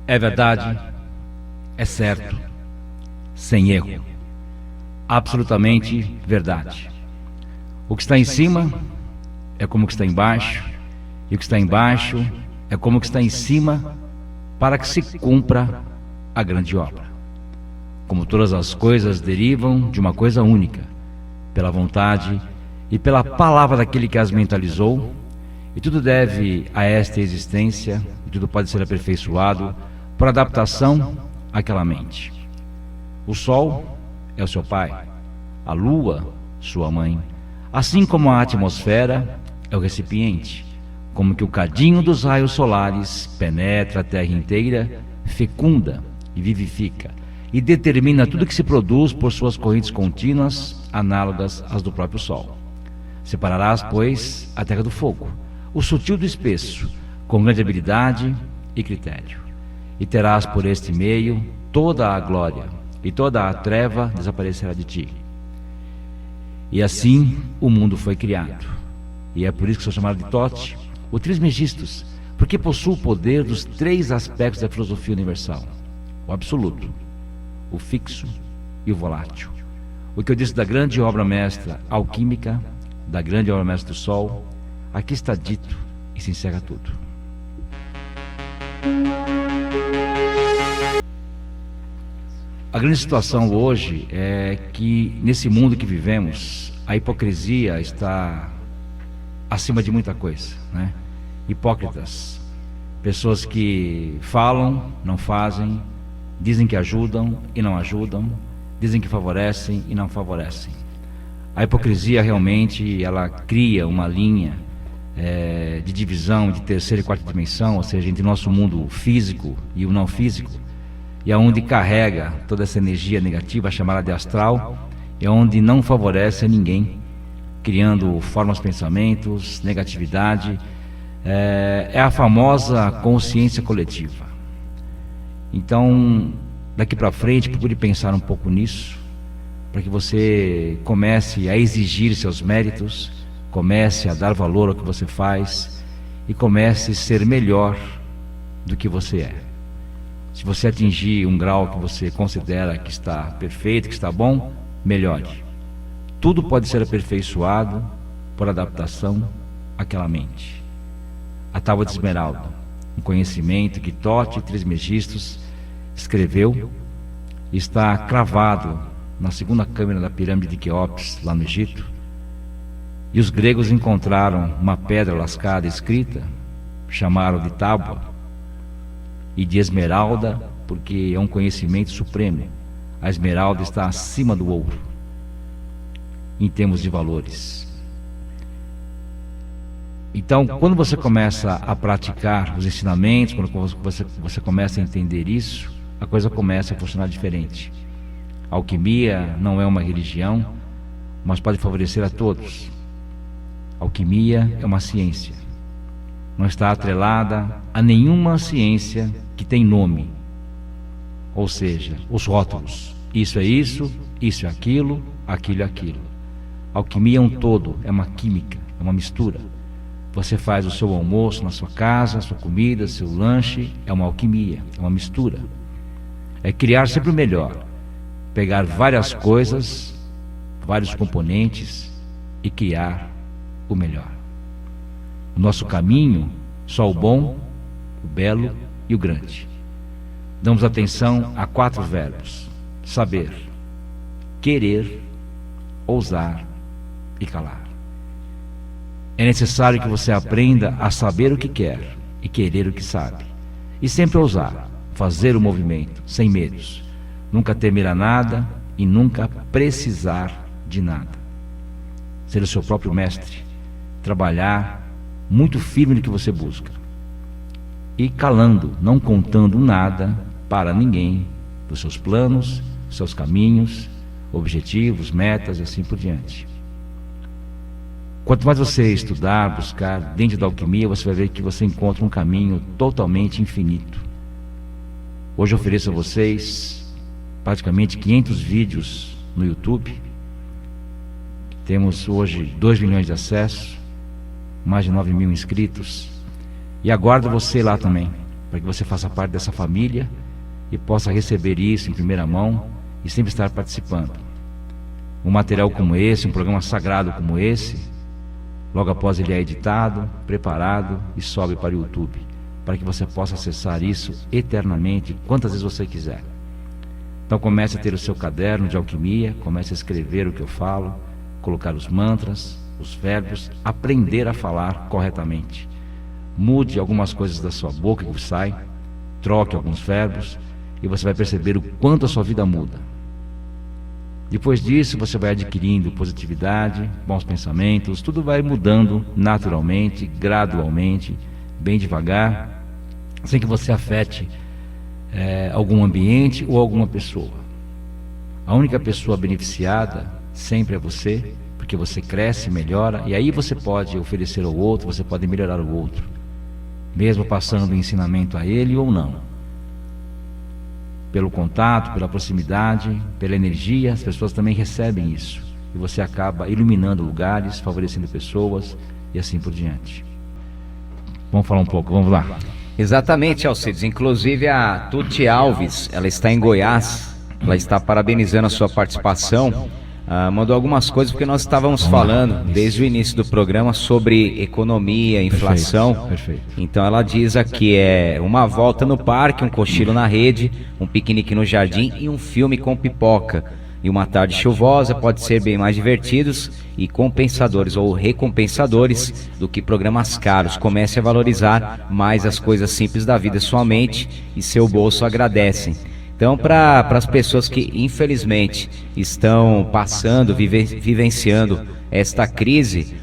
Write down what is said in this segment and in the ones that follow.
É verdade, é certo, sem erro, absolutamente verdade. O que está em cima é como o que está embaixo, e o que está embaixo é como o que está em cima, para que se cumpra a grande obra. Como todas as coisas derivam de uma coisa única, pela vontade e pela palavra daquele que as mentalizou, e tudo deve a esta existência, e tudo pode ser aperfeiçoado por adaptação àquela mente. O sol é o seu pai, a lua, sua mãe, assim como a atmosfera é o recipiente, como que o cadinho dos raios solares penetra a terra inteira, fecunda e vivifica, e determina tudo que se produz por suas correntes contínuas, análogas às do próprio sol. Separarás, pois, a terra do fogo, o sutil do espesso, com grande habilidade e critério. E terás por este meio toda a glória, e toda a treva desaparecerá de ti. E assim o mundo foi criado. E é por isso que sou chamado de Thoth, o Trismegistus, porque possui o poder dos três aspectos da filosofia universal: o absoluto, o fixo e o volátil. O que eu disse da grande obra mestra alquímica, da grande obra mestra do Sol, aqui está dito e se encerra tudo. A grande situação hoje é que, nesse mundo que vivemos, a hipocrisia está acima de muita coisa, né? Hipócritas, pessoas que falam, não fazem, dizem que ajudam e não ajudam, dizem que favorecem e não favorecem. A hipocrisia realmente, ela cria uma linha de divisão de terceira e quarta dimensão, ou seja, entre o nosso mundo físico e o não físico, e é onde carrega toda essa energia negativa, chamada de astral, é onde não favorece a ninguém, criando formas, pensamentos, negatividade. É a famosa consciência coletiva. Então, daqui para frente, procure pensar um pouco nisso, para que você comece a exigir seus méritos, comece a dar valor ao que você faz e comece a ser melhor do que você é. Se você atingir um grau que você considera que está perfeito, que está bom, melhore. Tudo pode ser aperfeiçoado por adaptação àquela mente. A Tábua de Esmeralda, um conhecimento que Thoth Trismegistus escreveu, está cravado na segunda câmara da pirâmide de Quéops, lá no Egito, e os gregos encontraram uma pedra lascada escrita, chamaram de tábua, e de esmeralda, porque é um conhecimento supremo. A esmeralda está acima do ouro, em termos de valores. Então, quando você começa a praticar os ensinamentos, quando você começa a entender isso, a coisa começa a funcionar diferente. A alquimia não é uma religião, mas pode favorecer a todos. A alquimia é uma ciência. Não está atrelada a nenhuma ciência que tem nome. Ou seja, os rótulos. Isso é isso, isso é aquilo, aquilo é aquilo. A alquimia é um todo, é uma química, é uma mistura. Você faz o seu almoço na sua casa, a sua comida, seu lanche, é uma alquimia, é uma mistura. É criar sempre o melhor. Pegar várias coisas, vários componentes e criar o melhor. O nosso caminho, só o bom, o belo e o grande. Damos atenção a 4 verbos: saber, querer, ousar e calar. É necessário que você aprenda a saber o que quer e querer o que sabe. E sempre ousar, fazer o movimento, sem medos. Nunca temer a nada e nunca precisar de nada. Ser o seu próprio mestre. Trabalhar muito firme no que você busca. E calando, não contando nada para ninguém dos seus planos, seus caminhos, objetivos, metas e assim por diante. Quanto mais você estudar, buscar dentro da alquimia, você vai ver que você encontra um caminho totalmente infinito. Hoje eu ofereço a vocês praticamente 500 vídeos no YouTube. Temos hoje 2 milhões de acessos, mais de 9 mil inscritos. E aguardo você lá também, para que você faça parte dessa família e possa receber isso em primeira mão e sempre estar participando. Um material como esse, um programa sagrado como esse, logo após ele é editado, preparado e sobe para o YouTube, para que você possa acessar isso eternamente, quantas vezes você quiser. Então comece a ter o seu caderno de alquimia, comece a escrever o que eu falo, colocar os mantras, os verbos, aprender a falar corretamente. Mude algumas coisas da sua boca que sai, troque alguns verbos e você vai perceber o quanto a sua vida muda. Depois disso você vai adquirindo positividade, bons pensamentos, tudo vai mudando naturalmente, gradualmente, bem devagar, sem que você afete algum ambiente ou alguma pessoa. A única pessoa beneficiada sempre é você, porque você cresce, melhora, e aí você pode oferecer ao outro, você pode melhorar o outro, mesmo passando o ensinamento a ele ou não. Pelo contato, pela proximidade, pela energia, as pessoas também recebem isso, e você acaba iluminando lugares, favorecendo pessoas e assim por diante. Vamos falar um pouco, vamos lá. Exatamente, Alcides. Inclusive a Tuti Alves, ela está em Goiás, ela está parabenizando a sua participação. Mandou algumas coisas porque nós estávamos falando desde o início do programa sobre economia, inflação. Perfeito. Então ela diz aqui uma volta no parque, um cochilo na rede, um piquenique no jardim e um filme com pipoca. E uma tarde chuvosa pode ser bem mais divertidos e compensadores ou recompensadores do que programas caros. Comece a valorizar mais as coisas simples da vida. Sua mente e seu bolso agradecem. Então, para as pessoas que infelizmente estão passando, vivenciando esta crise,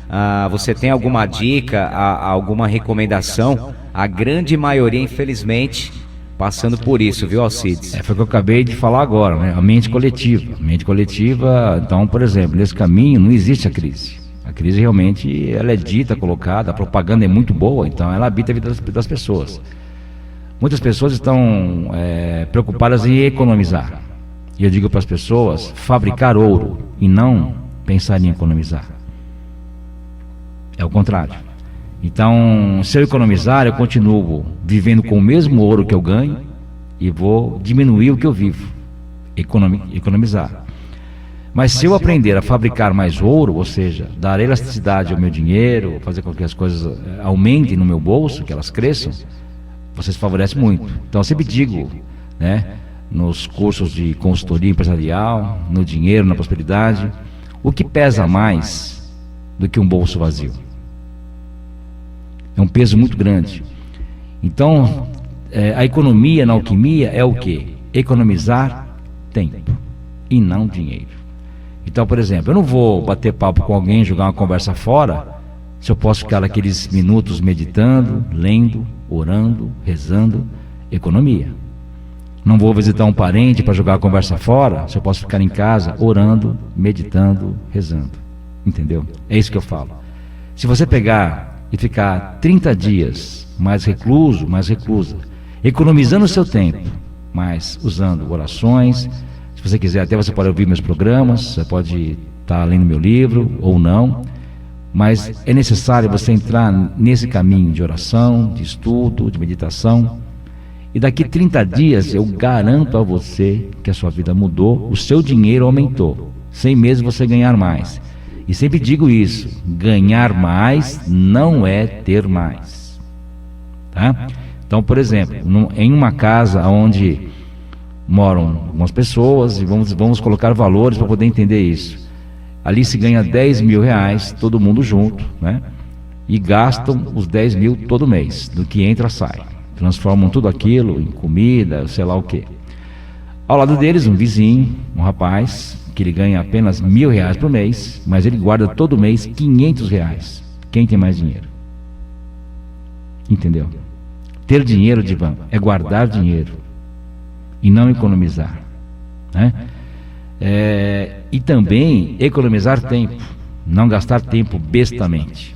você tem alguma dica, alguma recomendação? A grande maioria, infelizmente, passando por isso, viu, Alcides? Foi o que eu acabei de falar agora, né? A mente coletiva. Mente coletiva, então, por exemplo, nesse caminho não existe a crise. A crise realmente ela é dita, colocada, a propaganda é muito boa, então ela habita a vida das pessoas. Muitas pessoas estão preocupadas em economizar. E eu digo para as pessoas, fabricar ouro e não pensar em economizar. É o contrário. Então, se eu economizar, eu continuo vivendo com o mesmo ouro que eu ganho e vou diminuir o que eu vivo. Economizar. Mas se eu aprender a fabricar mais ouro, ou seja, dar elasticidade ao meu dinheiro, fazer com que as coisas aumentem no meu bolso, que elas cresçam, vocês favorecem muito. Então eu sempre digo, né, nos cursos de consultoria empresarial, no dinheiro, na prosperidade, o que pesa mais do que um bolso vazio? É um peso muito grande. Então, a economia na alquimia é o quê? Economizar tempo e não dinheiro. Então, por exemplo, eu não vou bater papo com alguém, jogar uma conversa fora, se eu posso ficar aqueles minutos meditando, lendo, orando, rezando. Economia. Não vou visitar um parente para jogar a conversa fora, se eu posso ficar em casa orando, meditando, rezando. Entendeu? É isso que eu falo. Se você pegar e ficar 30 dias mais recluso, mais reclusa, economizando o seu tempo, mas usando orações, se você quiser até você pode ouvir meus programas, você pode estar lendo meu livro ou não, mas é necessário você entrar nesse caminho de oração, de estudo, de meditação, e daqui 30 dias eu garanto a você que a sua vida mudou, o seu dinheiro aumentou, sem mesmo você ganhar mais. E sempre digo isso, ganhar mais não é ter mais, tá? Então, por exemplo, em uma casa onde moram algumas pessoas, e vamos colocar valores para poder entender isso, ali se ganha 10 mil reais, todo mundo junto, né? E gastam os 10 mil todo mês, do que entra sai, transformam tudo aquilo em comida, sei lá o que. Ao lado deles um vizinho, um rapaz, que ele ganha apenas 1.000 reais por mês, mas ele guarda todo mês 500 reais. Quem tem mais dinheiro? Entendeu? Ter dinheiro, Divan, é guardar dinheiro e não economizar, né? E também economizar tempo, não gastar tempo bestamente.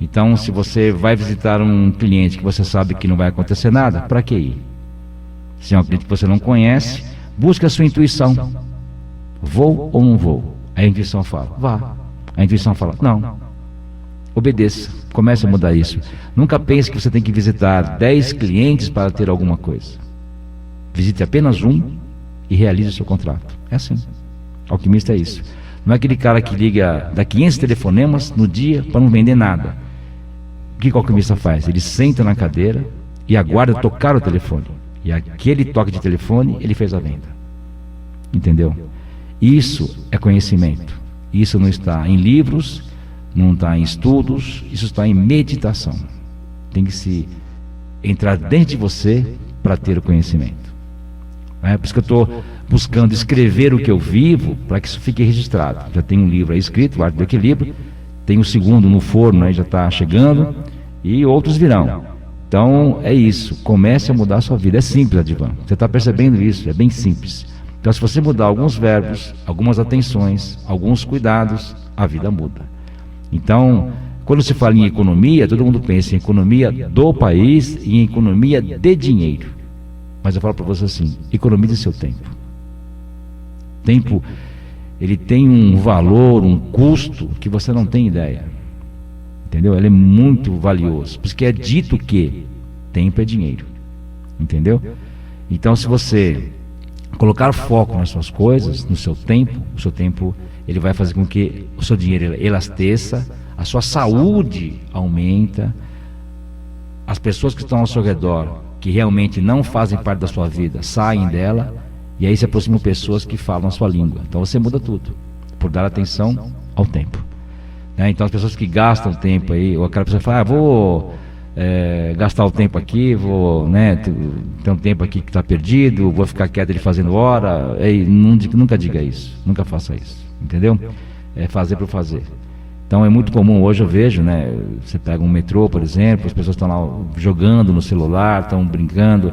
Então, se você vai visitar um cliente que você sabe que não vai acontecer nada, para que ir? Se é um cliente que você não conhece, busque a sua intuição. Vou ou não vou? A intuição fala, vá. A intuição fala, não. Obedeça, comece a mudar isso. Nunca pense que você tem que visitar 10 clientes para ter alguma coisa. Visite apenas um e realize o seu contrato. É assim. Alquimista é isso. Não é aquele cara que liga, dá 500 telefonemas no dia para não vender nada. O que o alquimista faz? Ele senta na cadeira e aguarda tocar o telefone. E aquele toque de telefone, ele fez a venda. Entendeu? Isso é conhecimento. Isso não está em livros, não está em estudos, isso está em meditação. Tem que se entrar dentro de você para ter o conhecimento. Por isso que eu estou buscando escrever o que eu vivo, para que isso fique registrado. Já tem um livro aí escrito, o Arte do Equilíbrio, tem o segundo no forno, aí já está chegando, e outros virão. Então é isso, comece a mudar a sua vida. É simples, Adivan, você está percebendo isso, é bem simples. Então se você mudar alguns verbos, algumas atenções, alguns cuidados, a vida muda. Então, quando se fala em economia, todo mundo pensa em economia do país e em economia de dinheiro. Mas eu falo para você assim, economize seu tempo. Tempo, ele tem um valor, um custo que você não tem ideia. Entendeu? Ele é muito valioso. Por isso que é dito que tempo é dinheiro. Entendeu? Então, se você colocar foco nas suas coisas, no seu tempo, o seu tempo, ele vai fazer com que o seu dinheiro elasteça, a sua saúde aumenta, as pessoas que estão ao seu redor, que realmente não fazem parte da sua vida, saem dela, e aí se aproximam pessoas que falam a sua língua. Então você muda tudo, por dar atenção ao tempo. Então as pessoas que gastam tempo aí, ou aquela pessoa que fala, vou gastar o tempo aqui, vou, ter um tempo aqui que está perdido, vou ficar quieto ele fazendo hora, nunca diga isso, nunca faça isso, entendeu? É fazer por fazer. Então é muito comum, hoje eu vejo, você pega um metrô, por exemplo, as pessoas estão lá jogando no celular, estão brincando.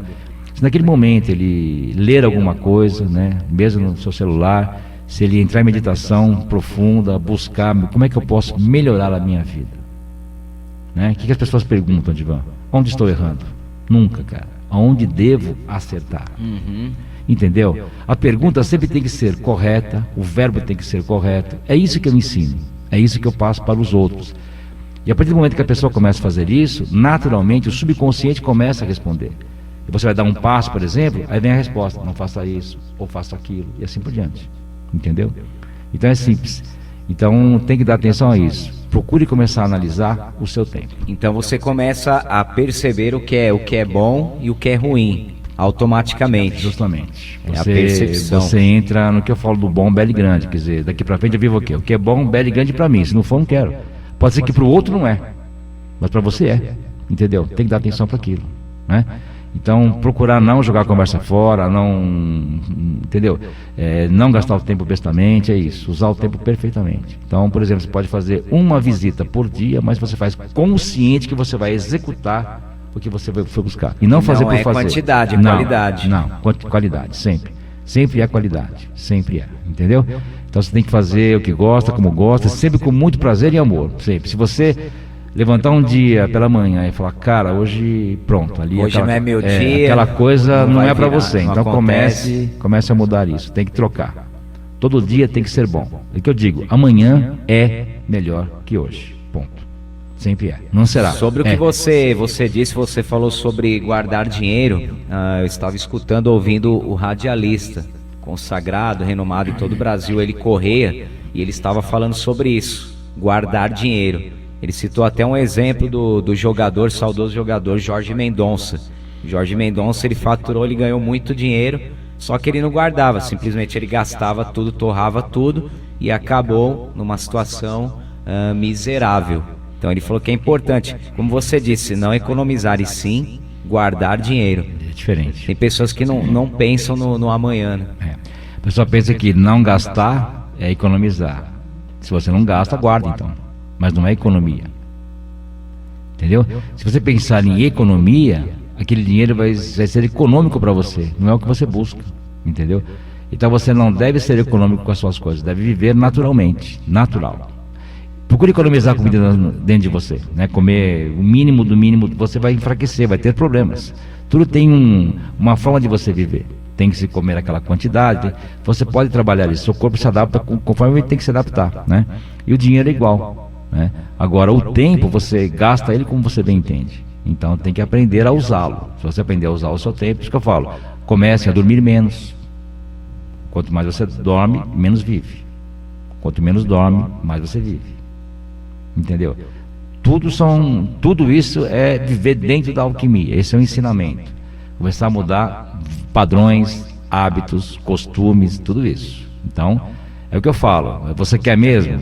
Se naquele momento ele ler alguma coisa, mesmo no seu celular, se ele entrar em meditação profunda, buscar como é que eu posso melhorar a minha vida. O que as pessoas perguntam, Divan? Onde estou errando? Nunca, cara. Aonde devo acertar? Entendeu? A pergunta sempre tem que ser correta, o verbo tem que ser correto. É isso que eu ensino. É isso que eu passo para os outros. E a partir do momento que a pessoa começa a fazer isso, naturalmente o subconsciente começa a responder. E você vai dar um passo, por exemplo, aí vem a resposta, não faça isso, ou faça aquilo, e assim por diante. Entendeu? Então é simples. Então tem que dar atenção a isso. Procure começar a analisar o seu tempo. Então você começa a perceber o que é bom e o que é ruim, automaticamente. Justamente. A percepção. Você entra no que eu falo do bom, belo e grande. Quer dizer, daqui pra frente eu vivo o quê? O que é bom, belo e grande pra mim. Se não for, não quero. Pode ser que pro outro não é, mas pra você é. Entendeu? Tem que dar atenção para aquilo, Então, procurar não jogar a conversa fora, entendeu? Não gastar o tempo bestamente, é isso. Usar o tempo perfeitamente. Então, por exemplo, você pode fazer uma visita por dia, mas você faz consciente que você vai executar o que você foi buscar. E não fazer por fazer. Não é quantidade, é qualidade. Não, qualidade, sempre. Sempre é qualidade, sempre é. Entendeu? Então, você tem que fazer o que gosta, como gosta, sempre com muito prazer e amor. Sempre. Se você levantar um dia pela manhã e falar, cara, hoje pronto, ali hoje não é meu dia, aquela coisa não é para você. Então acontece. comece a mudar isso, tem que trocar. Todo dia tem que ser bom. É que eu digo, amanhã é melhor que hoje. Ponto. Sempre é. Não será. Sobre o que você disse, você falou sobre guardar dinheiro. Eu estava escutando, ouvindo o radialista consagrado, renomado em todo o Brasil, ele Correia, e ele estava falando sobre isso, guardar dinheiro. Ele citou até um exemplo do jogador, saudoso jogador Jorge Mendonça. Jorge Mendonça, ele faturou, ele ganhou muito dinheiro, só que ele não guardava, simplesmente ele gastava tudo, torrava tudo e acabou numa situação miserável. Então ele falou que é importante, como você disse, não economizar e sim guardar dinheiro. É diferente. Tem pessoas que não pensam no amanhã. A pessoa pensa que não gastar é economizar. Se você não gasta, guarda então. Mas não é economia. Entendeu? Se você pensar em economia, aquele dinheiro vai ser econômico para você, não é o que você busca. Entendeu? Então você não deve ser econômico com as suas coisas, deve viver naturalmente, natural. Procure economizar comida dentro de você, comer o mínimo do mínimo, você vai enfraquecer, vai ter problemas. Tudo tem uma forma de você viver. Tem que se comer aquela quantidade, você pode trabalhar isso, seu corpo se adapta conforme ele tem que se adaptar, E o dinheiro é igual. né? Agora, o tempo, você gasta ele como você bem entende. Então, tem que aprender a usá-lo. Se você aprender a usar o seu tempo, por isso que eu falo, comece a dormir menos. Quanto mais você dorme, menos vive. Quanto menos dorme, mais você vive. Entendeu? Tudo isso é viver dentro da alquimia. Esse é o ensinamento. Começar a mudar padrões, hábitos, costumes, tudo isso. Então, é o que eu falo. Você quer mesmo?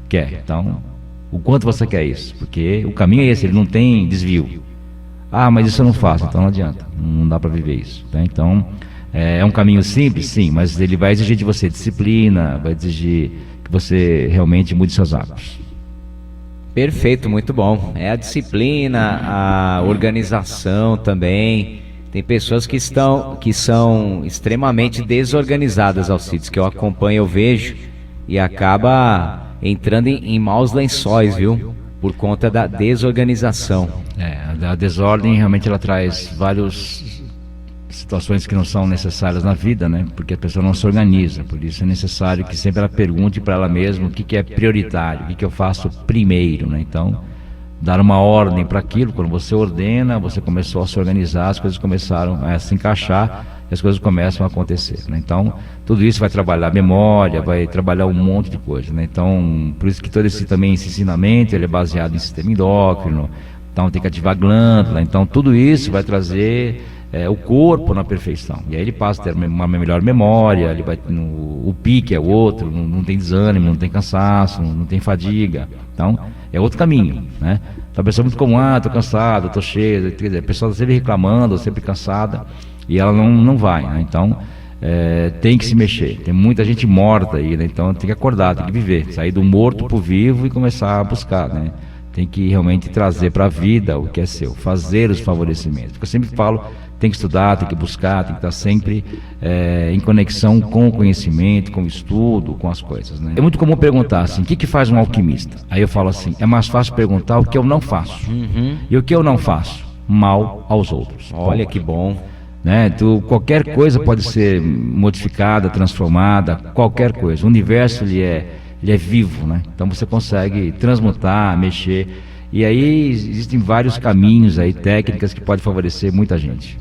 Quer. Então, o quanto você quer isso? Porque o caminho é esse, ele não tem desvio. Ah, mas isso eu não faço, então não adianta. Não dá para viver isso. Tá? Então, é um caminho simples, sim, mas ele vai exigir de você disciplina, vai exigir que você realmente mude seus hábitos. Perfeito, muito bom. É a disciplina, a organização também. Tem pessoas que são extremamente desorganizadas, Alcides, que eu acompanho, eu vejo, e acaba entrando em maus lençóis, viu? Por conta da desorganização. A desordem realmente ela traz várias situações que não são necessárias na vida, né? Porque a pessoa não se organiza. Por isso é necessário que sempre ela pergunte para ela mesma o que é prioritário, o que eu faço primeiro, né? Então, dar uma ordem para aquilo. Quando você ordena, você começou a se organizar, as coisas começaram a se encaixar e as coisas começam a acontecer, né? Então, tudo isso vai trabalhar a memória, vai trabalhar um monte de coisa, né? Então, por isso que todo esse ensinamento, ele é baseado em sistema endócrino, então tem que ativar a glândula, então tudo isso vai trazer o corpo na perfeição, e aí ele passa a ter uma melhor memória, ele vai, o pique é outro, não tem desânimo, não tem cansaço, não tem fadiga, então é outro caminho, né? Então a pessoa é muito comum, tô cansado, tô cheio, quer dizer, a pessoa está sempre reclamando, sempre cansada, e ela não vai, né? Então tem que se mexer, tem muita gente morta aí, né? Então tem que acordar, tem que viver, sair do morto pro vivo e começar a buscar, né? Tem que realmente trazer para a vida o que é seu, fazer os favorecimentos, porque eu sempre falo, tem que estudar, tem que buscar, tem que estar sempre em conexão com o conhecimento, com o estudo, com as coisas, né? É muito comum perguntar assim, o que faz um alquimista? Aí eu falo assim, é mais fácil perguntar o que eu não faço. E o que eu não faço? Mal aos outros. Olha que bom. Né? Qualquer coisa pode ser modificada, transformada, qualquer coisa. O universo ele é vivo, né? Então você consegue transmutar, mexer. E aí existem vários caminhos aí, técnicas que podem favorecer muita gente.